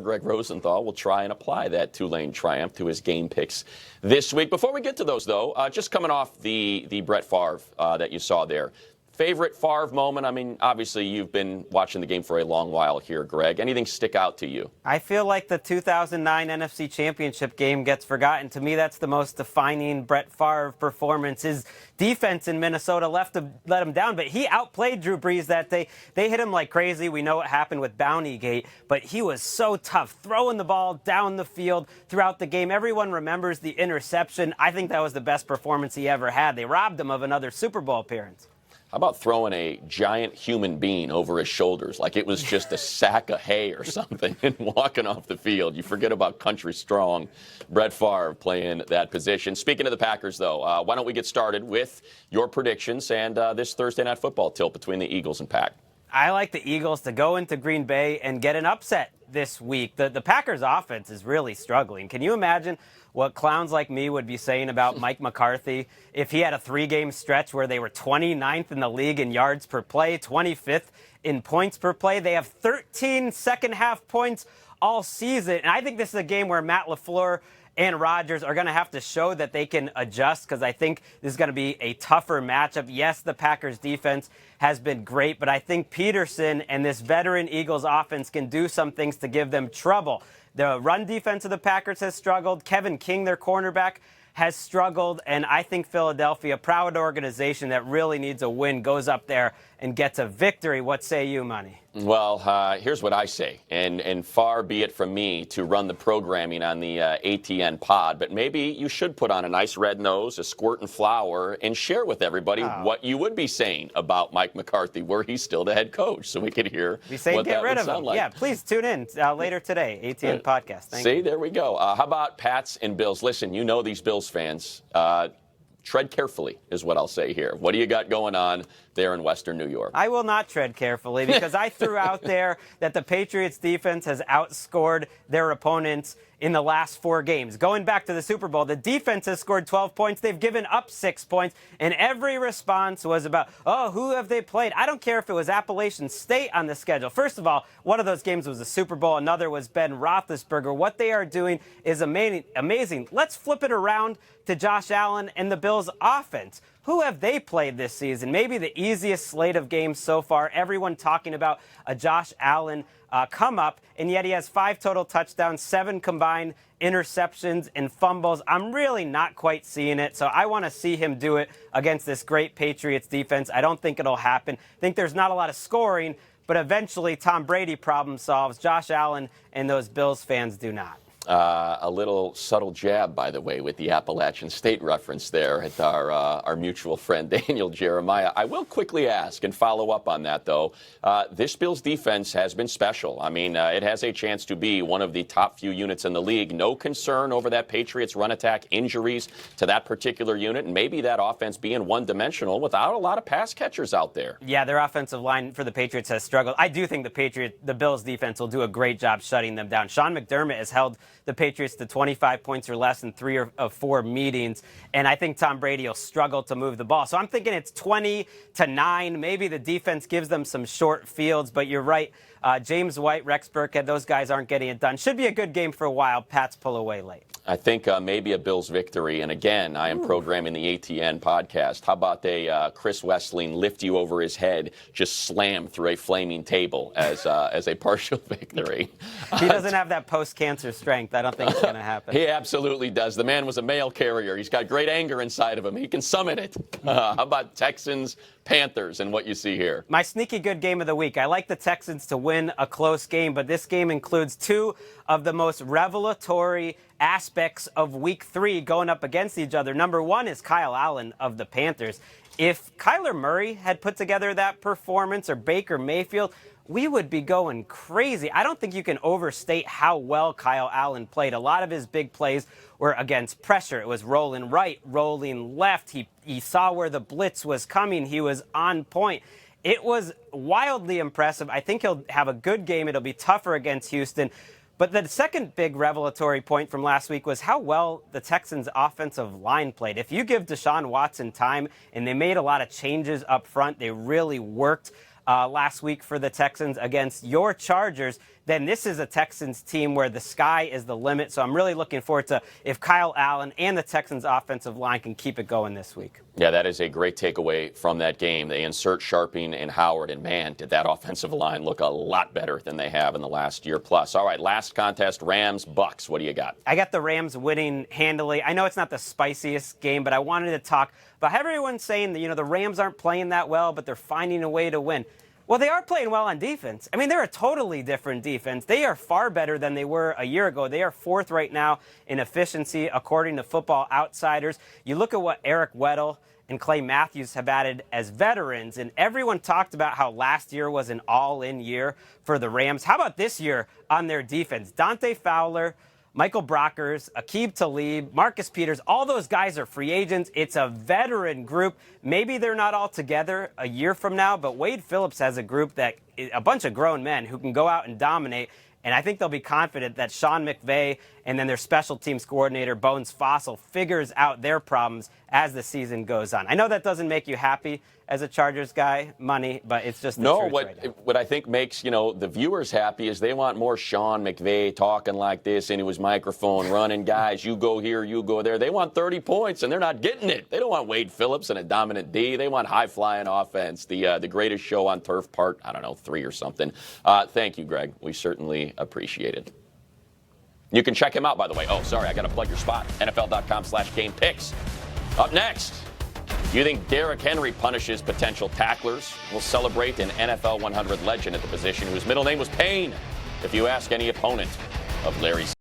Gregg Rosenthai will try and apply that Tulane triumph to his game picks this week. Before we get to those, though, just coming off the Brett Favre that you saw there, favorite Favre moment? I mean, obviously, you've been watching the game for a long while here, Greg. Anything stick out to you? I feel like the 2009 NFC Championship game gets forgotten. To me, that's the most defining Brett Favre performance. His defense in Minnesota let him down, but he outplayed Drew Brees that day. They hit him like crazy. We know what happened with Bountygate, but he was so tough, throwing the ball down the field throughout the game. Everyone remembers the interception. I think that was the best performance he ever had. They robbed him of another Super Bowl appearance. How about throwing a giant human being over his shoulders like it was just a sack of hay or something and walking off the field? You forget about country strong Brett Favre playing that position. Speaking of the Packers, though, why don't we get started with your predictions and this Thursday Night Football tilt between the Eagles and Pack? I like the Eagles to go into Green Bay and get an upset this week. The Packers' offense is really struggling. Can you imagine what clowns like me would be saying about Mike McCarthy if he had a 3-game stretch where they were 29th in the league in yards per play, 25th in points per play? They have 13 second-half points all season. And I think this is a game where Matt LaFleur and Rodgers are going to have to show that they can adjust, because I think this is going to be a tougher matchup. Yes, the Packers defense has been great, but I think Peterson and this veteran Eagles offense can do some things to give them trouble. The run defense of the Packers has struggled. Kevin King, their cornerback, has struggled. And I think Philadelphia, a proud organization that really needs a win, goes up there and gets a victory. What say you, Money? Well, here's what I say, and far be it from me to run the programming on the ATN pod, but maybe you should put on a nice red nose, a squirt and flour, and share with everybody what you would be saying about Mike McCarthy were he still the head coach, so we could hear what that would sound like. Yeah, please tune in later today, ATN podcast. Thank you. There we go. How about Pats and Bills? Listen, you know these Bills fans. Tread carefully is what I'll say here. What do you got going on there in Western New York? I will not tread carefully, because I threw out there that the Patriots defense has outscored their opponents in the last 4 games. Going back to the Super Bowl, the defense has scored 12 points. They've given up 6 points, and every response was about, oh, who have they played? I don't care if it was Appalachian State on the schedule. First of all, one of those games was the Super Bowl. Another was Ben Roethlisberger. What they are doing is amazing. Let's flip it around to Josh Allen and the Bills' offense. Who have they played this season? Maybe the easiest slate of games so far. Everyone talking about a Josh Allen come up, and yet he has 5 total touchdowns, 7 combined interceptions and fumbles. I'm really not quite seeing it, so I want to see him do it against this great Patriots defense. I don't think it'll happen. I think there's not a lot of scoring, but eventually Tom Brady problem solves. Josh Allen and those Bills fans do not. A little subtle jab, by the way, with the Appalachian State reference there at our mutual friend Daniel Jeremiah. I will quickly ask and follow up on that, though. This Bills defense has been special. I mean, it has a chance to be one of the top few units in the league. No concern over that Patriots run attack, injuries to that particular unit, and maybe that offense being one-dimensional without a lot of pass catchers out there. Yeah, their offensive line for the Patriots has struggled. I do think the Bills defense will do a great job shutting them down. Sean McDermott has held the Patriots to 25 points or less in 3 of 4 meetings, and I think Tom Brady will struggle to move the ball. So I'm thinking it's 20-9. Maybe the defense gives them some short fields, but you're right. James White, Rex Burkhead, those guys aren't getting it done. Should be a good game for a while. Pats pull away late. I think maybe a Bills victory. And again, I am programming the ATN podcast. How about a Chris Wessling lift you over his head, just slam through a flaming table as a partial victory? He doesn't have that post-cancer strength. I don't think it's going to happen. He absolutely does. The man was a mail carrier. He's got great anger inside of him. He can summon it. How about Texans, Panthers, and what you see here? My sneaky good game of the week. I like the Texans to win a close game, but this game includes 2 of the most revelatory aspects of Week 3 going up against each other. Number 1 is Kyle Allen of the Panthers. If Kyler Murray had put together that performance, or Baker Mayfield, we would be going crazy. I don't think you can overstate how well Kyle Allen played. A lot of his big plays were against pressure. It was rolling right, rolling left. He saw where the blitz was coming. He was on point. It was wildly impressive. I think he'll have a good game. It'll be tougher against Houston. But the second big revelatory point from last week was how well the Texans' offensive line played. If you give Deshaun Watson time, and they made a lot of changes up front, they really worked last week for the Texans against your Chargers. then this is a Texans team where the sky is the limit. So I'm really looking forward to if Kyle Allen and the Texans offensive line can keep it going this week. Yeah, that is a great takeaway from that game. They insert Sharping and Howard, and man, did that offensive line look a lot better than they have in the last year plus. All right, last contest, Rams-Bucks. What do you got? I got the Rams winning handily. I know it's not the spiciest game, but I wanted to talk about how everyone's saying that, the Rams aren't playing that well, but they're finding a way to win. Well, they are playing well on defense. I mean, they're a totally different defense. They are far better than they were a year ago. They are fourth right now in efficiency, according to Football Outsiders. You look at what Eric Weddle and Clay Matthews have added as veterans, and everyone talked about how last year was an all-in year for the Rams. How about this year on their defense? Dante Fowler, Michael Brockers, Aqib Talib, Marcus Peters, all those guys are free agents. It's a veteran group. Maybe they're not all together a year from now, but Wade Phillips has a group that a bunch of grown men who can go out and dominate. And I think they'll be confident that Sean McVay and then their special teams coordinator, Bones Fossil, figures out their problems as the season goes on. I know that doesn't make you happy as a Chargers guy, money, but it's just the truth right now. What I think makes, the viewers happy is they want more Sean McVay talking like this into his microphone, running guys, you go here, you go there. They want 30 points, and they're not getting it. They don't want Wade Phillips and a dominant D. They want high-flying offense, the greatest show on turf part, 3 or something. Thank you, Greg. We certainly appreciate it. You can check him out, by the way. Oh, sorry, I got to plug your spot. NFL.com/GamePicks. Up next, do you think Derrick Henry punishes potential tacklers? We'll celebrate an NFL 100 legend at the position whose middle name was Payne, if you ask any opponent of Larry